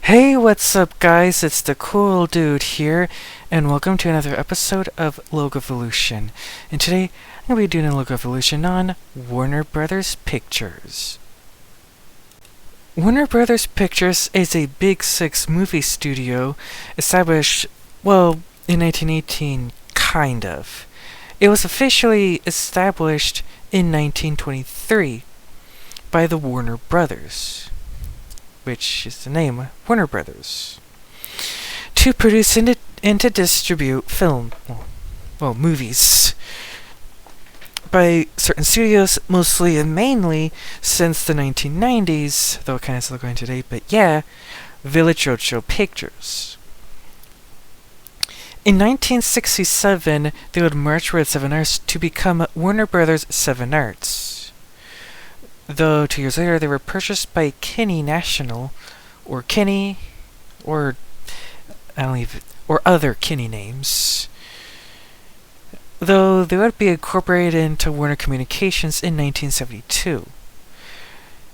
Hey, what's up, guys? It's the cool dude here, and welcome to another episode of Logo Evolution. And today, I'm going to be doing a Logo Evolution on Warner Brothers Pictures. Warner Brothers Pictures is a Big Six movie studio established, in 1918, kind of. It was officially established in 1923 by the Warner Brothers, which is the name Warner Brothers, to produce and to distribute movies by certain studios, mostly and mainly since the 1990s, though kind of still going today, but yeah, Village Roadshow Pictures. In 1967, they would merge with Seven Arts to become Warner Brothers Seven Arts. Though 2 years later, they were purchased by Kinney National, or Kinney, or other Kinney names. Though they would be incorporated into Warner Communications in 1972,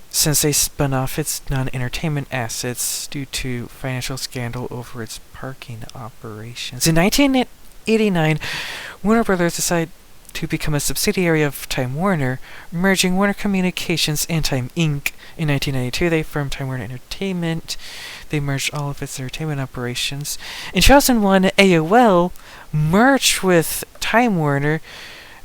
since they spun off its non-entertainment assets due to financial scandal over its parking operations. In 1989, Warner Brothers decided to become a subsidiary of Time Warner, merging Warner Communications and Time Inc. In 1992, they formed Time Warner Entertainment. They merged all of its entertainment operations. In 2001, AOL merged with Time Warner,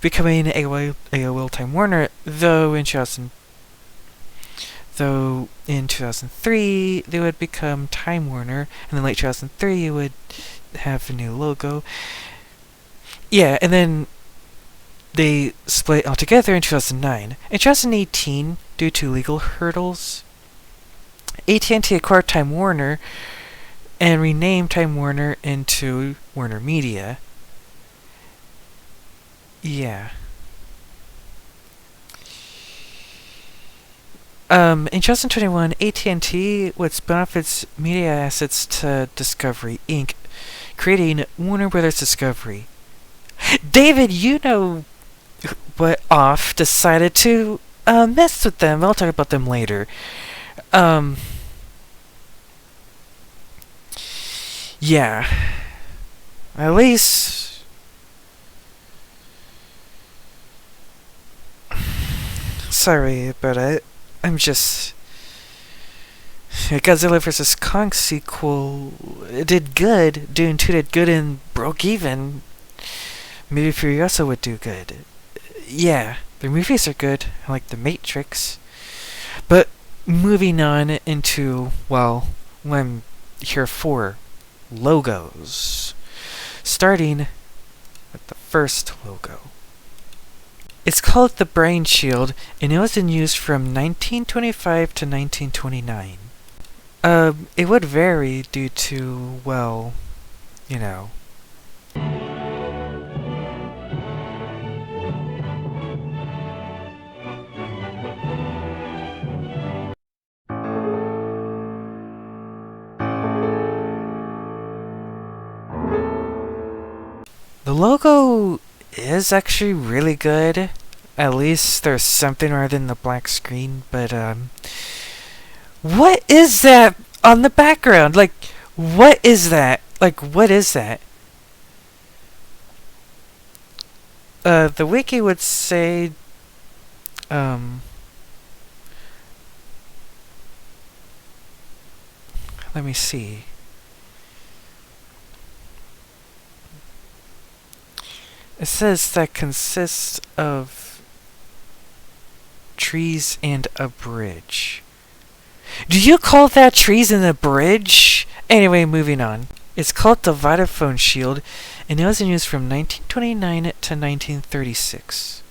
becoming AOL Time Warner, though in 2003, they would become Time Warner, and in late 2003, it would have a new logo. Yeah, and then they split altogether in 2009. In 2018, due to legal hurdles, AT&T acquired Time Warner and renamed Time Warner into Warner Media. Yeah. In 2021, AT&T would spin off its media assets to Discovery Inc., creating Warner Brothers Discovery. David, decided to mess with them. I'll talk about them later. Yeah. At least sorry about it. I'm just Godzilla vs. Kong sequel, it did good. Dune 2 did good and broke even. Maybe Furiosa would do good. Yeah, their movies are good. I like The Matrix. But moving on into, what I'm here for, logos. Starting with the first logo. It's called the Brain Shield, and it was in use from 1925 to 1929. It would vary due to, the logo is actually really good. At least there's something rather than the black screen, but what is that on the background? What is that? What is that? The wiki would say, let me see. It says that consists of trees and a bridge. Do you call that trees and a bridge? Anyway, moving on. It's called the Vitaphone Shield, and it was in use from 1929 to 1936.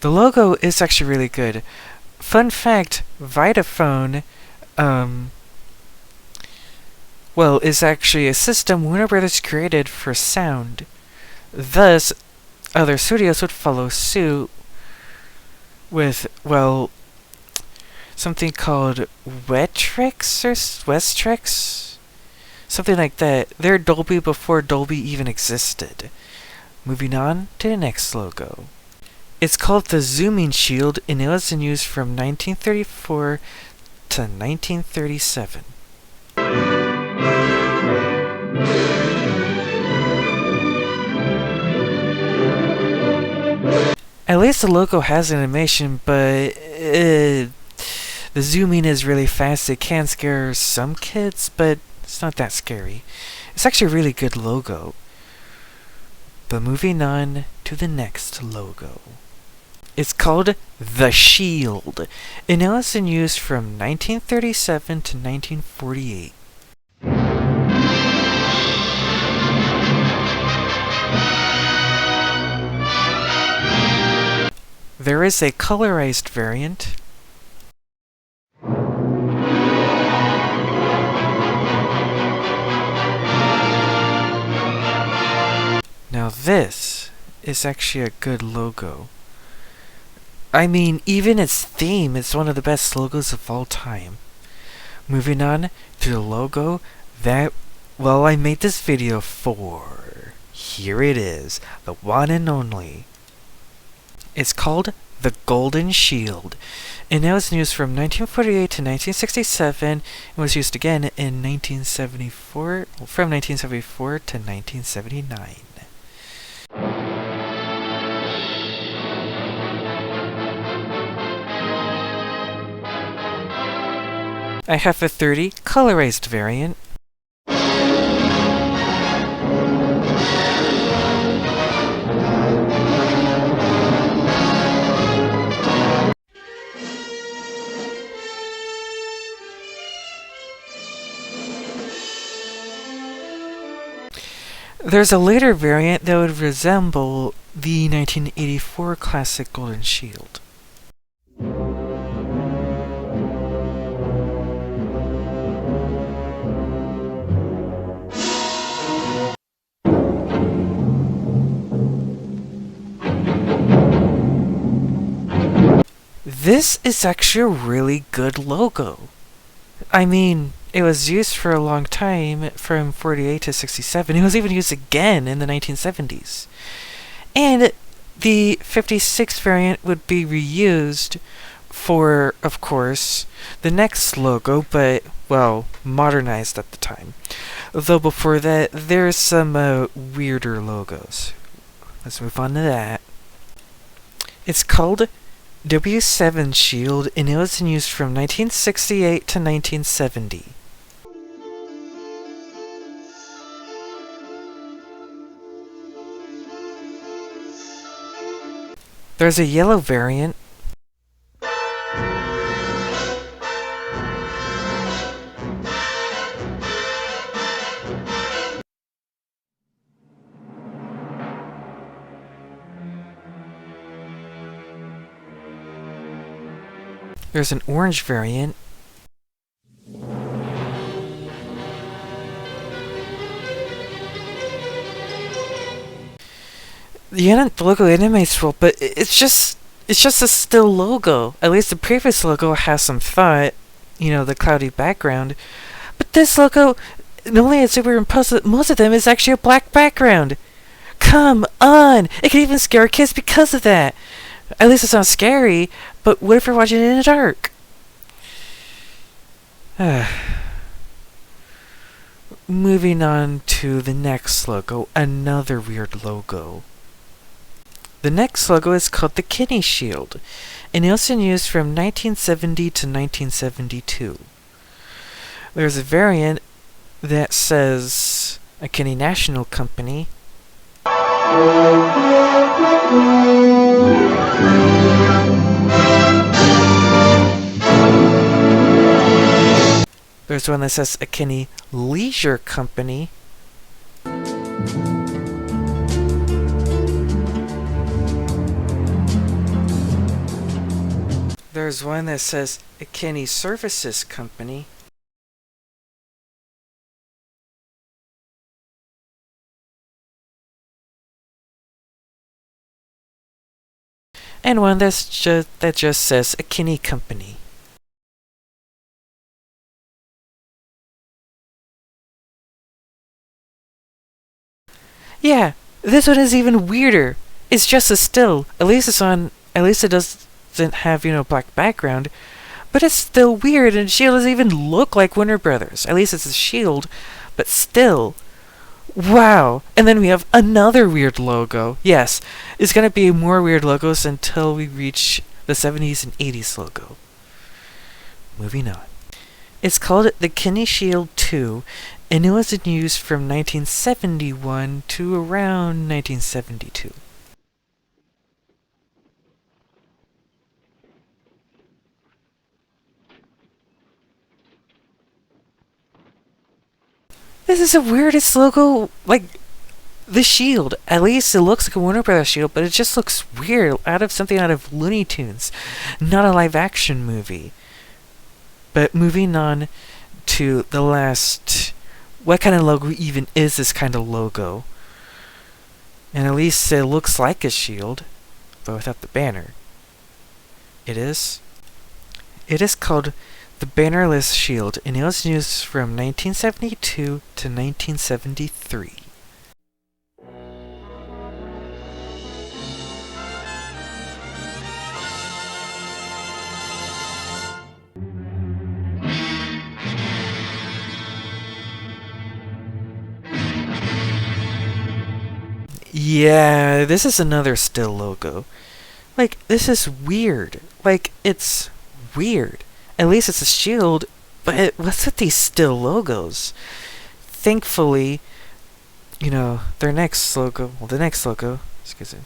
The logo is actually really good. Fun fact, Vitaphone, is actually a system Warner Brothers created for sound. Thus, other studios would follow suit with, something called Wetrix or Westrex. Something like that. They're Dolby before Dolby even existed. Moving on to the next logo. It's called the Zooming Shield, and it was in use from 1934 to 1937. At least the logo has animation, but the zooming is really fast. It can scare some kids, but it's not that scary. It's actually a really good logo. But moving on to the next logo. It's called the Shield, and it was in use from 1937 to 1948. There is a colorized variant. Now this is actually a good logo. I mean, even its theme is one of the best logos of all time. Moving on to the logo that, well, I made this video for. Here it is, the one and only. It's called the Golden Shield, and it was in use from 1948 to 1967, and was used again in 1974, from 1974 to 1979. I have a 30 colorized variant. There's a later variant that would resemble the 1984 classic Golden Shield. This is actually a really good logo. I mean, it was used for a long time, from 48 to 67. It was even used again in the 1970s. And the 56 variant would be reused for, of course, the next logo, but, well, modernized at the time. Though before that, there's some weirder logos. Let's move on to that. It's called W7 Shield, and it was in use from 1968 to 1970. There's a yellow variant. There's an orange variant. The logo animates well, but it's just a still logo. At least the previous logo has some thought, you know, the cloudy background. But this logo, not only is superimposed, most of them is actually a black background. Come on! It can even scare kids because of that. At least it's not scary, but what if you're watching it in the dark? Moving on to the next logo, another weird logo. The next logo is called the Kidney Shield, and it was in use from 1970 to 1972. There's a variant that says a Kidney National Company. There's one that says a Kidney Leisure Company. There's one that says a Kidney Services Company. And one that just says a Kidney Company. Yeah, this one is even weirder. It's just a still. At least it's on. At least it doesn't have black background. But it's still weird, and Shield doesn't even look like Warner Brothers. At least it's a Shield, but still. Wow. And then we have another weird logo. Yes, it's gonna be more weird logos until we reach the 70s and 80s logo. Moving on. It's called the CGI Shield 2, and it was in use from 1971 to around 1972. This is the weirdest logo, like the Shield. At least it looks like a Warner Brothers Shield, but it just looks weird, out of Looney Tunes, not a live action movie. But moving on to the last, what kind of logo even is this kind of logo? And at least it looks like a shield, but without the banner. It is called the Bannerless Shield, and it was used from 1972 to 1973. Yeah, this is another still logo. Like, this is weird. Like, it's weird. At least it's a shield, but what's with these still logos? Thankfully, the next logo, excuse me,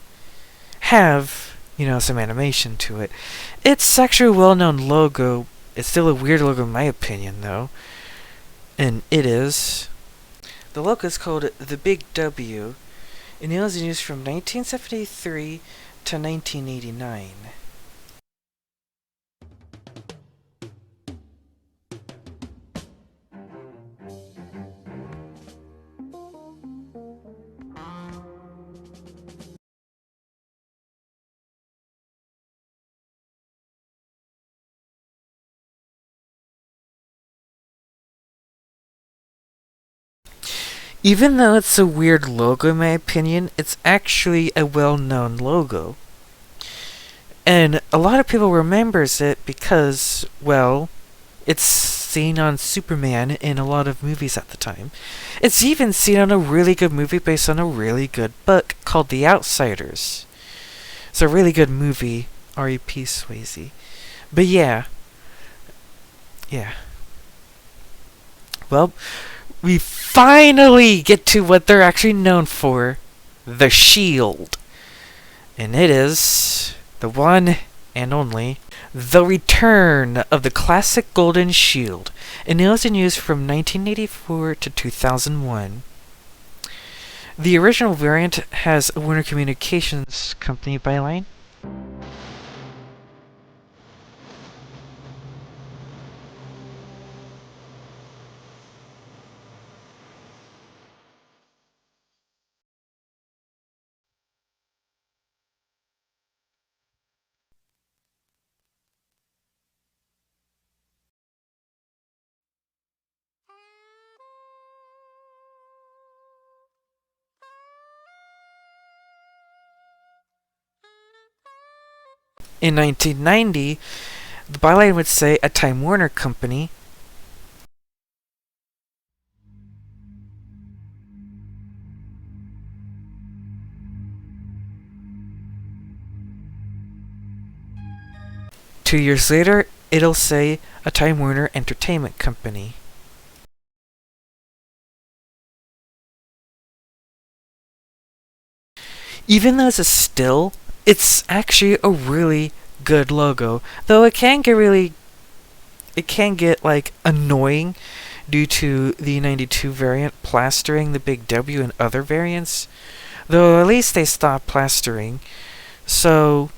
have, some animation to it. It's actually a well-known logo. It's still a weird logo in my opinion, though. And it is. The logo is called the Big W, and it was used from 1973 to 1989. Even though it's a weird logo in my opinion, it's actually a well-known logo. And a lot of people remembers it because, well, it's seen on Superman in a lot of movies at the time. It's even seen on a really good movie based on a really good book called The Outsiders. It's a really good movie, R.E.P. Swayze. But yeah. Well, we finally get to what they're actually known for, the Shield. And it is the one and only, the return of the classic golden shield. And it was in use from 1984 to 2001. The original variant has a Warner Communications company byline. In 1990, the byline would say a Time Warner company. Two years later, it'll say a Time Warner Entertainment Company. Even though it's a still, it's actually a really good logo. Though it can get like annoying due to the 92 variant plastering the big W and other variants. Though at least they stopped plastering. So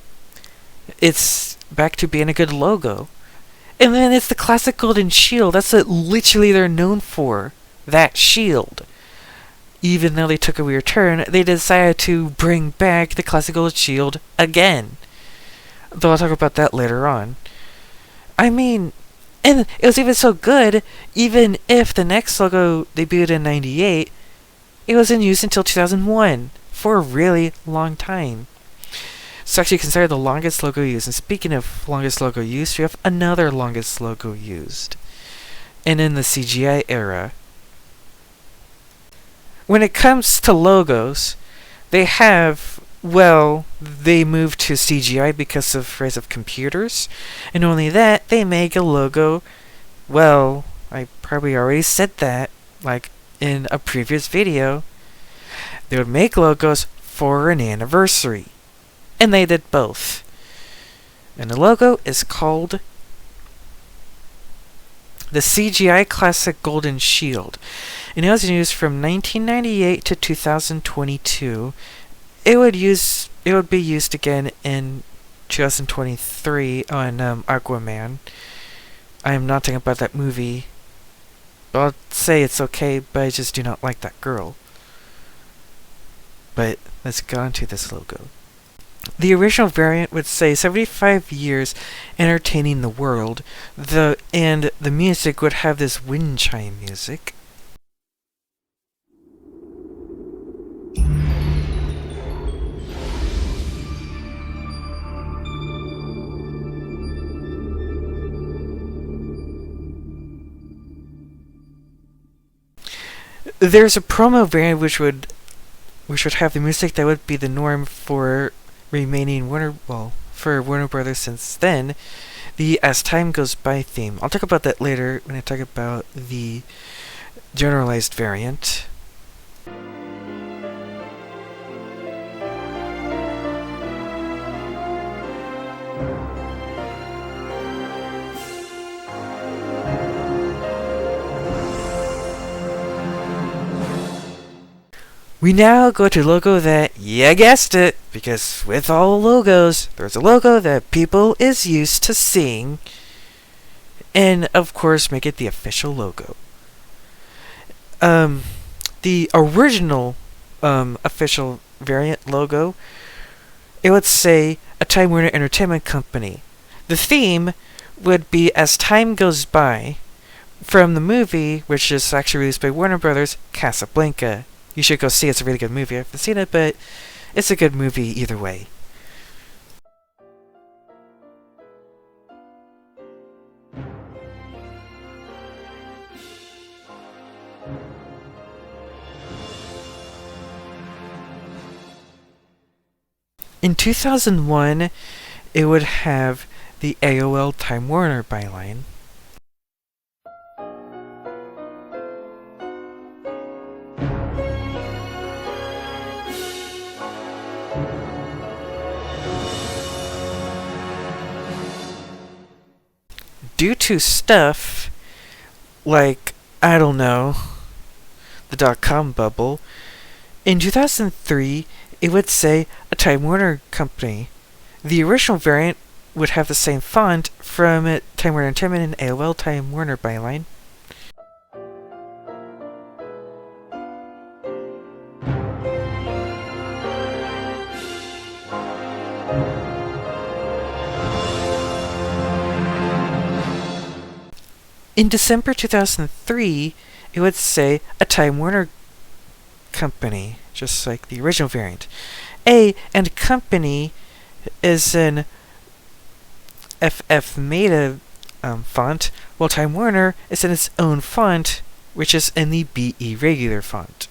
it's back to being a good logo. And then it's the classic golden shield. That's what literally they're known for. That shield. Even though they took a weird turn, they decided to bring back the classic golden shield again. Though I'll talk about that later on. I mean, and it was even so good, even if the next logo debuted in 98, It was in use until 2001, for a really long time. It's actually considered the longest logo used. And speaking of longest logo used, we have another longest logo used. And in the CGI era. When it comes to logos, they moved to CGI because of the rise of computers. And only that, they make a logo, I probably already said that, like in a previous video. They would make logos for an anniversary. And they did both. And the logo is called the CGI Classic Golden Shield. And it was used from 1998 to 2022. It would be used again in 2023 on Aquaman. I am not talking about that movie. I'll say it's okay, but I just do not like that girl. But let's get on to this logo. The original variant would say 75 years entertaining the world, and the music would have this wind chime music. There's a promo variant which would have the music that would be the norm for remaining for Warner Brothers since then, the As Time Goes By theme. I'll talk about that later when I talk about the generalized variant. We now go to a logo that, you guessed it, because with all logos, there's a logo that people is used to seeing, and of course make it the official logo. The original official variant logo, it would say a Time Warner Entertainment Company. The theme would be As Time Goes By, from the movie, which is actually released by Warner Brothers, Casablanca. You should go see it. It's a really good movie. I haven't seen it, but it's a good movie either way. In 2001, it would have the AOL Time Warner byline. Due to stuff like, I don't know, the .com bubble, in 2003, it would say a Time Warner Company. The original variant would have the same font from Time Warner Entertainment and AOL Time Warner byline. In December 2003, it would say a Time Warner Company, just like the original variant. A and Company is in FF Meta font, while Time Warner is in its own font, which is in the BE regular font.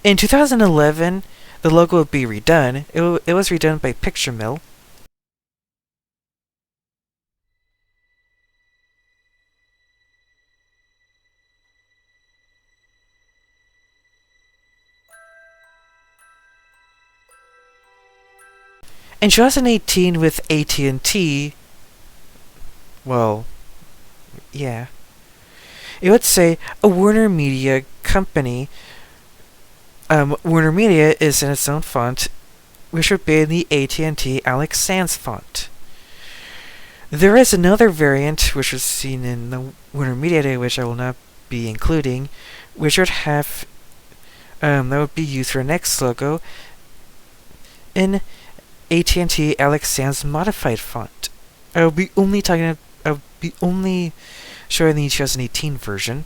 In 2011, the logo would be redone. It was redone by Picture Mill. In 2018 with AT&T, it would say a Warner Media Company. Warner Media is in its own font, which would be in the AT&T Alex Sans font. There is another variant, which was seen in the Warner Media Day, which I will not be including, which would have that would be used for next logo in AT&T Alex Sans modified font. I will be only showing the 2018 version.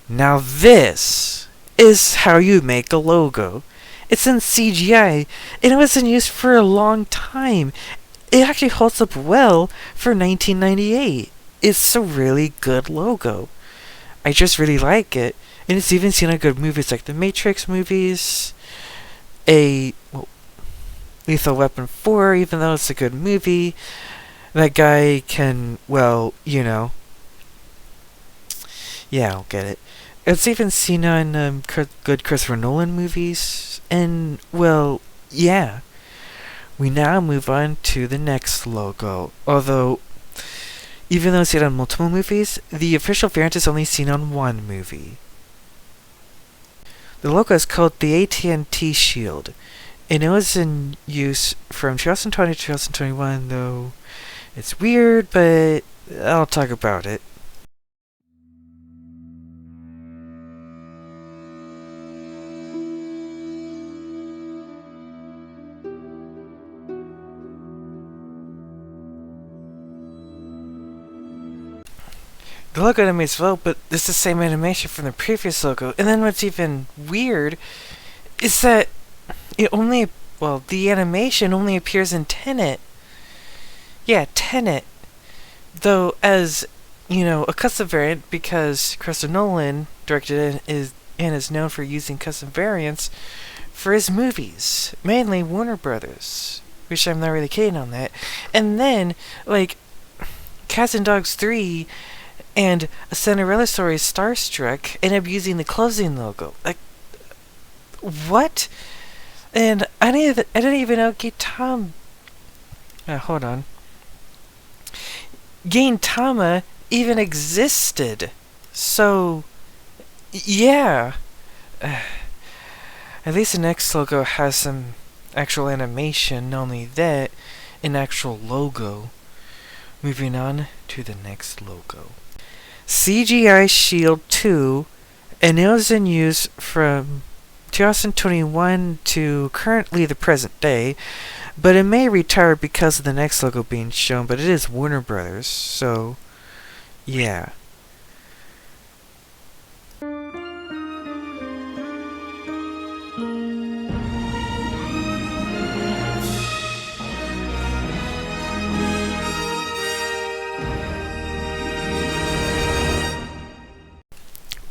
Now this is how you make a logo. It's in CGI, and it was in use for a long time. It actually holds up well for 1998. It's a really good logo. I just really like it, and it's even seen in good movies like the Matrix movies, Lethal Weapon 4, even though it's a good movie. That guy can, yeah, I'll get it. It's even seen on good Christopher Nolan movies, and, yeah. We now move on to the next logo, although, even though it's seen on multiple movies, the official variant is only seen on one movie. The logo is called the AT&T Shield, and it was in use from 2020 to 2021, though it's weird, but I'll talk about it. The logo animates well, but it's the same animation from the previous logo. And then what's even weird is that the animation only appears in Tenet. Yeah, Tenet. Though, as, a custom variant, because Christopher Nolan directed it and is known for using custom variants for his movies. Mainly Warner Brothers. Which I'm not really keen on that. And then, Cats and Dogs 3... and a Cinderella Story Starstruck end up using the closing logo. What? And I didn't even know Gintama even existed. So, yeah. At least the next logo has some actual animation, not only that, an actual logo. Moving on to the next logo. CGI Shield 2, and it was in use from 2021 to currently the present day, but it may retire because of the next logo being shown, but it is Warner Brothers, so yeah.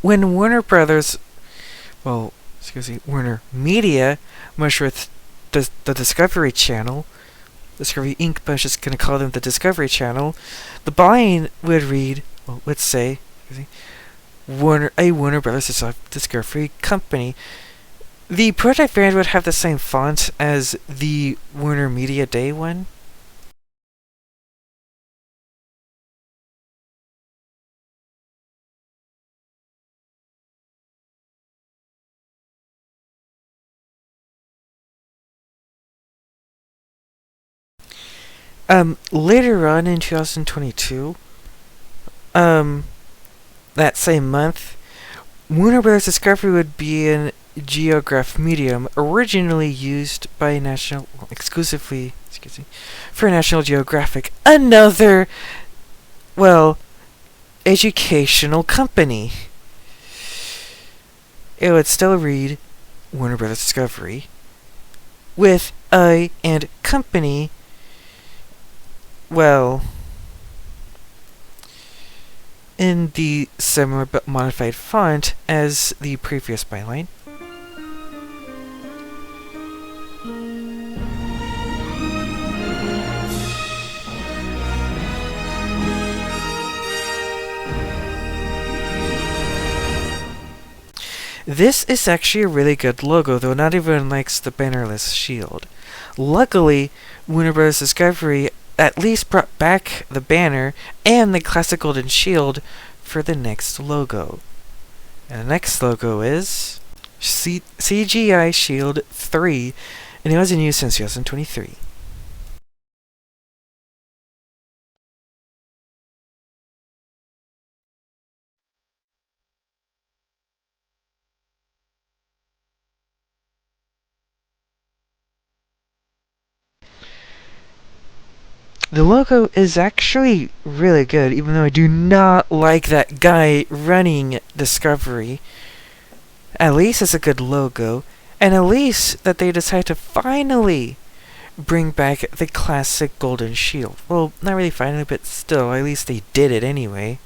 When Warner Media merged with the Discovery Channel, Discovery Inc., but I'm just going to call them the Discovery Channel, the buying would read, Warner Brothers Discovery Company. The prototype variant would have the same font as the Warner Media Day one. Later on in 2022, that same month, Warner Bros. Discovery would be in Geograph Medium, originally used by exclusively for National Geographic, another, educational company. It would still read Warner Bros. Discovery, with I and Company, in the similar but modified font as the previous byline. This is actually a really good logo, though not everyone likes the Bannerless Shield. Luckily, Warner Bros. Discovery at least brought back the banner and the classic golden shield for the next logo. And the next logo is CGI Shield 3, and it was in use since 2023. The logo is actually really good, even though I do not like that guy running Discovery. At least it's a good logo, and at least that they decide to finally bring back the classic golden shield. Well, not really finally, but still, at least they did it anyway.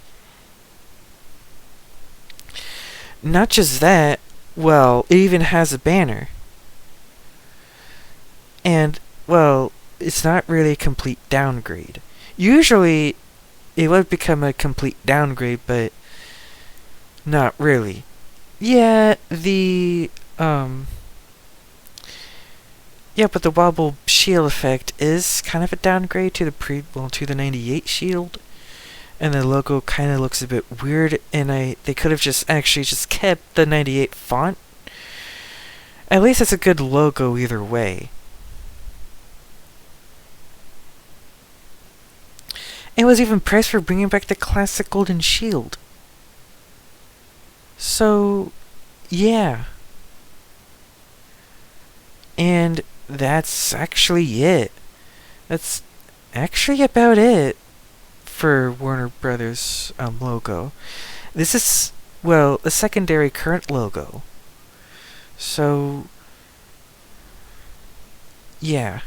Not just that, well, it even has a banner. And, well, it's not really a complete downgrade. Usually, it would become a complete downgrade, but not really. Yeah, but the wobble shield effect is kind of a downgrade to the 98 shield. And the logo kind of looks a bit weird, and they could have just kept the 98 font. At least it's a good logo either way. It was even praised for bringing back the classic golden shield. So, yeah. And that's actually it. That's actually about it for Warner Brothers logo. This is, well, a secondary current logo. So, yeah.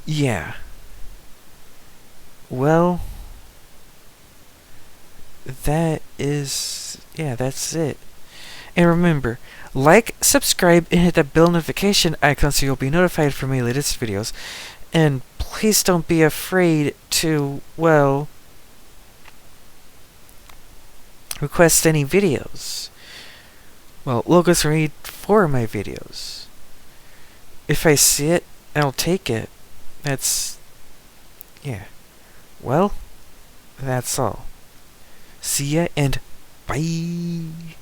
Yeah. Well, that's it. And remember, like, subscribe, and hit that bell notification icon so you'll be notified for my latest videos. And please don't be afraid to, well, request any videos. Well, logos are made for my videos. If I see it, I'll take it. Yeah. Well, that's all. See ya, and bye!